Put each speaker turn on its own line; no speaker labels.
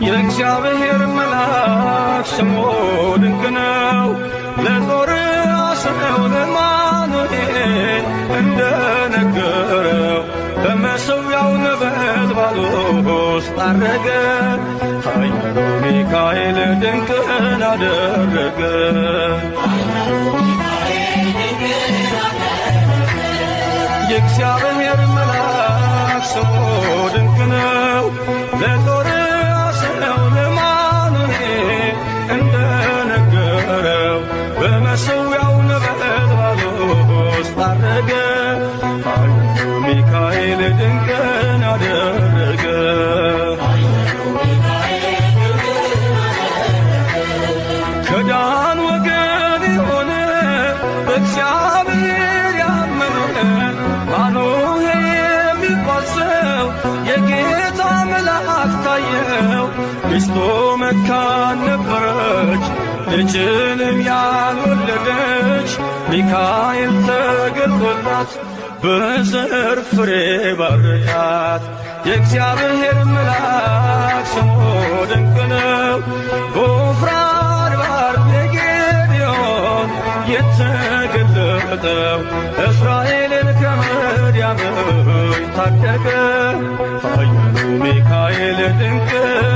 የእግዚአብሔር መልአክ ስሙ ድንቅ ነው። ለጦር አስረው ለማኑኤል እንደነገረው በመሠዊያው ነበልባል ውስጥ አረገ። ኃያሉ ሚካኤል ድንቅን አደረገ። የእግዚአብሔር መልአክ ስሙ ድንቅ ነው። ለጦር አስረው ለማኑኤል እንደነገረው በመሠዊያው ነበልባል ውስጥ አረገ። ኃያሉ ሚካኤል ድንቅን አደረገ። ከዳን ወገን የሆነ በእግዚአብሔር ያመነ ማኑሄ የሚባል ሰው የጌታ መልአክ ታየው። ሚስቱ መካን ነበረች፣ ልጅንም ያልወለደች። ሚካኤል ተገልጦላት በዘር ፍሬ ባረካት። የእግዚአብሔር መልአክ ስሙ ድንቅ ነው። በወፍራን ባሕር በጌዴዎን የተገለጠው እስራኤልን ከምድያም ታደገ። ኃያሉ ሚካኤል ድንቅን